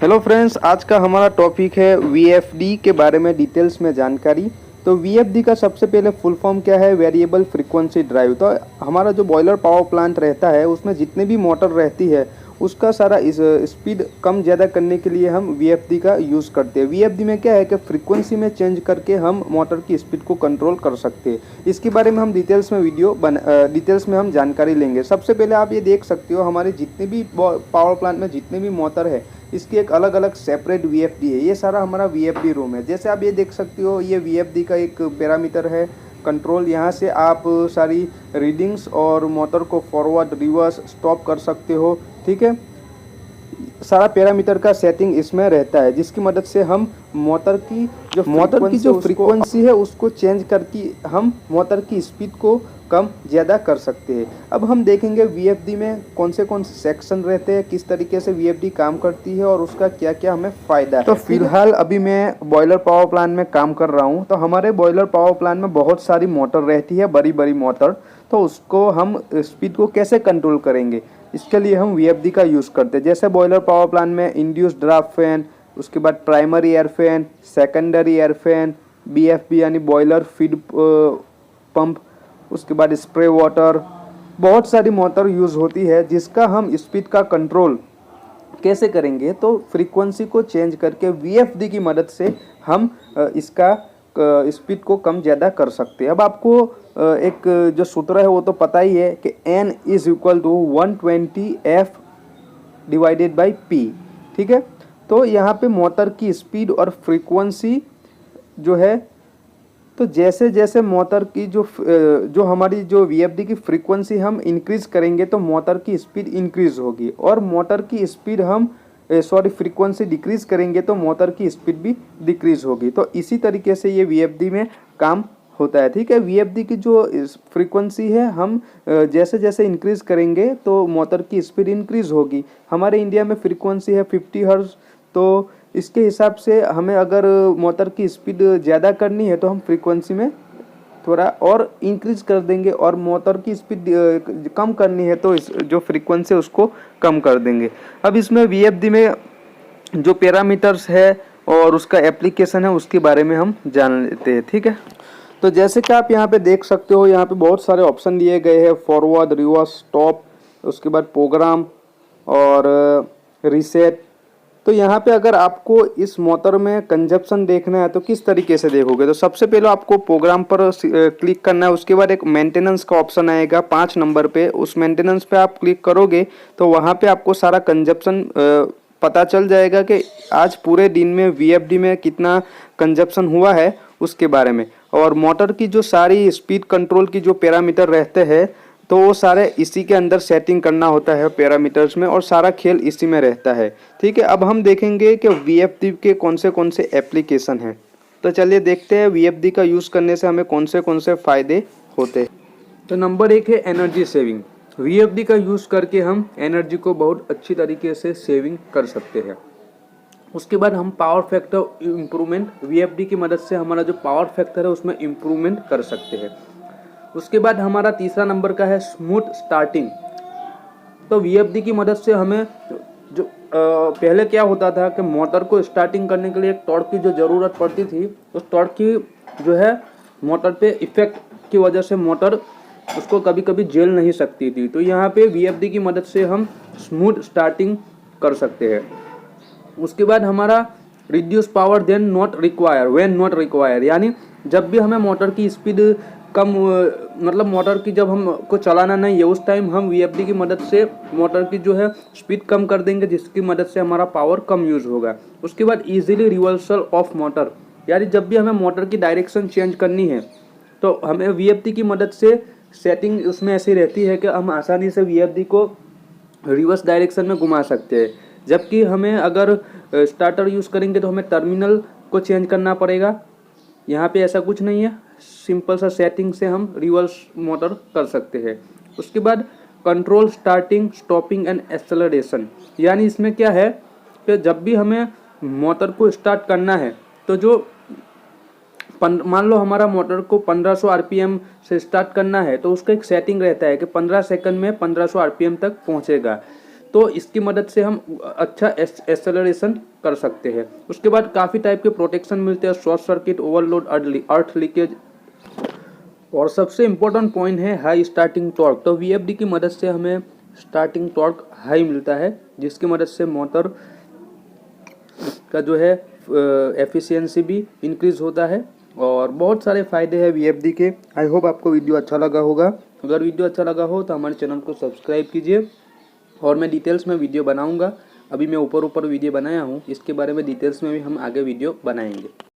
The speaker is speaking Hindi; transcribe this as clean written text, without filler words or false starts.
हेलो फ्रेंड्स, आज का हमारा टॉपिक है वीएफडी के बारे में डिटेल्स में जानकारी। तो वीएफडी का सबसे पहले फुल फॉर्म क्या है? Variable frequency drive. तो हमारा जो बॉयलर पावर प्लांट रहता है उसमें जितने भी मोटर रहती है उसका सारा इस स्पीड कम ज़्यादा करने के लिए हम वीएफडी का यूज़ करते हैं। वीएफडी में क्या है कि फ्रीक्वेंसी में चेंज करके हम मोटर की स्पीड को कंट्रोल कर सकते हैं। इसके बारे में हम डिटेल्स में डिटेल्स में हम जानकारी लेंगे। सबसे पहले आप ये देख सकते हो, हमारे जितने भी पावर प्लांट में जितने भी मोटर है इसकी एक अलग अलग सेपरेट वीएफडी है। ये सारा हमारा वीएफडी रूम है। जैसे आप ये देख सकते हो, ये वीएफडी का एक पैरामीटर है कंट्रोल। यहाँ से आप सारी रीडिंग्स और मोटर को फॉरवर्ड रिवर्स स्टॉप कर सकते हो। ठीक है, सारा पैरामीटर का सेटिंग इसमें रहता है, जिसकी मदद से हम मोटर की जो फ्रीक्वेंसी है उसको चेंज करके हम मोटर की स्पीड को कम ज़्यादा कर सकते हैं। अब हम देखेंगे वीएफडी में कौन से सेक्शन रहते हैं, किस तरीके से वीएफडी काम करती है और उसका क्या क्या हमें फ़ायदा है। तो फिलहाल अभी मैं बॉयलर पावर प्लांट में काम कर रहा हूँ। तो हमारे बॉयलर पावर प्लांट में बहुत सारी मोटर रहती है, बड़ी बड़ी मोटर। तो उसको हम स्पीड को कैसे कंट्रोल करेंगे, इसके लिए हम वीएफडी का यूज़ करते हैं। जैसे बॉयलर पावर प्लांट में इंड्यूस्ड ड्राफ्ट फैन, उसके बाद primary air fan, secondary air fan, BFP यानी बॉयलर फीड पंप, उसके बाद स्प्रे वाटर, बहुत सारी मोटर यूज़ होती है। जिसका हम स्पीड का कंट्रोल कैसे करेंगे, तो फ्रीक्वेंसी को चेंज करके वीएफडी की मदद से हम इसका स्पीड को कम ज़्यादा कर सकते हैं। अब आपको एक जो सूत्र है वो तो पता ही है कि N is equal to 120F divided by P। ठीक है, तो यहाँ पे मोटर की स्पीड और फ्रीक्वेंसी जो है, तो जैसे जैसे मोटर की जो हमारी जो वीएफडी की फ्रीक्वेंसी हम इंक्रीज़ करेंगे तो मोटर की स्पीड इंक्रीज़ होगी, और मोटर की स्पीड हम फ्रीक्वेंसी डिक्रीज़ करेंगे तो मोटर की स्पीड भी डिक्रीज़ होगी। तो इसी तरीके से ये वीएफडी में काम होता है। ठीक है, वीएफडी की जो फ्रीक्वेंसी है हम जैसे जैसे इंक्रीज़ करेंगे तो मोटर की स्पीड इंक्रीज़ होगी। हमारे इंडिया में फ्रीक्वेंसी है 50 हर्ट्ज़। तो इसके हिसाब से हमें अगर मोटर की स्पीड ज़्यादा करनी है तो हम फ्रीक्वेंसी में थोड़ा और इंक्रीज़ कर देंगे, और मोटर की स्पीड कम करनी है तो इस जो फ्रीक्वेंसी है उसको कम कर देंगे। अब इसमें वीएफडी में जो पैरामीटर्स है और उसका एप्लीकेशन है उसके बारे में हम जान लेते हैं। ठीक है, तो जैसे कि आप यहाँ पे देख सकते हो, यहाँ पे बहुत सारे ऑप्शन दिए गए हैं, फॉरवर्ड, रिवर्स, स्टॉप, उसके बाद प्रोग्राम और रीसेट। तो यहाँ पे अगर आपको इस मोटर में कंजप्शन देखना है तो किस तरीके से देखोगे, तो सबसे पहले आपको प्रोग्राम पर क्लिक करना है। उसके बाद एक मेंटेनेंस का ऑप्शन आएगा 5 नंबर पे, उस मेंटेनेंस पे आप क्लिक करोगे तो वहाँ पे आपको सारा कंजप्शन पता चल जाएगा कि आज पूरे दिन में वीएफडी में कितना कंजप्शन हुआ है उसके बारे में। और मोटर की जो सारी स्पीड कंट्रोल की जो पैरामीटर रहते हैं तो वो सारे इसी के अंदर सेटिंग करना होता है पैरामीटर्स में, और सारा खेल इसी में रहता है। ठीक है, अब हम देखेंगे कि वीएफडी के कौन से एप्लीकेशन हैं। तो चलिए देखते हैं वीएफडी का यूज़ करने से हमें कौन से फ़ायदे होते हैं। तो नंबर 1 है एनर्जी सेविंग। वीएफडी का यूज़ करके हम एनर्जी को बहुत अच्छी तरीके से सेविंग कर सकते हैं। उसके बाद हम पावर फैक्टर इम्प्रूवमेंट, वीएफडी की मदद से हमारा जो पावर फैक्टर है उसमें इम्प्रूवमेंट कर सकते हैं। उसके बाद हमारा तीसरा नंबर का है स्मूथ स्टार्टिंग। तो वीएफडी की मदद से हमें जो पहले क्या होता था कि मोटर को स्टार्टिंग करने के लिए एक टॉर्क की जो ज़रूरत पड़ती थी, उस टॉर्क की जो है मोटर पे इफेक्ट की वजह से मोटर उसको कभी कभी झेल नहीं सकती थी। तो यहाँ पे वीएफडी की मदद से हम स्मूथ स्टार्टिंग कर सकते हैं। उसके बाद हमारा reduce power then not require when not require, यानी जब भी हमें मोटर की स्पीड कम, मतलब मोटर की जब हमको चलाना नहीं है उस टाइम हम वीएफडी की मदद से मोटर की जो है स्पीड कम कर देंगे, जिसकी मदद से हमारा पावर कम यूज़ होगा। उसके बाद इजीली रिवर्सल ऑफ मोटर, यानी जब भी हमें मोटर की डायरेक्शन चेंज करनी है तो हमें वीएफडी की मदद से सेटिंग उसमें ऐसी रहती है कि हम आसानी से वीएफडी को रिवर्स डायरेक्शन में घुमा सकते हैं। जबकि हमें अगर स्टार्टर यूज़ करेंगे तो हमें टर्मिनल को चेंज करना पड़ेगा। यहाँ पे ऐसा कुछ नहीं है, सिंपल सा सेटिंग से हम रिवर्स मोटर कर सकते हैं। उसके बाद control starting, stopping and acceleration, यानी इसमें क्या है कि जब भी हमें मोटर को स्टार्ट करना है तो जो मान लो हमारा मोटर को 1500 आरपीएम से स्टार्ट करना है तो उसका एक सेटिंग रहता है कि 15 सेकंड में 1500 आरपीएम तक पहुँचेगा। तो इसकी मदद से हम अच्छा एक्सेलरेशन कर सकते हैं। उसके बाद काफ़ी टाइप के प्रोटेक्शन मिलते हैं, शॉर्ट सर्किट, ओवरलोड, अर्थ लीकेज, और सबसे इम्पोर्टेंट पॉइंट है हाई स्टार्टिंग टॉर्क। तो VFD की मदद से हमें स्टार्टिंग टॉर्क हाई मिलता है, जिसकी मदद से मोटर का जो है एफिशिएंसी भी इंक्रीज होता है, और बहुत सारे फ़ायदे हैं VFD के। आई होप आपको वीडियो अच्छा लगा होगा। अगर वीडियो अच्छा लगा हो तो हमारे चैनल को सब्सक्राइब कीजिए, और मैं डिटेल्स में वीडियो बनाऊंगा। अभी मैं ऊपर वीडियो बनाया हूँ, इसके बारे में डिटेल्स में भी हम आगे वीडियो बनाएंगे।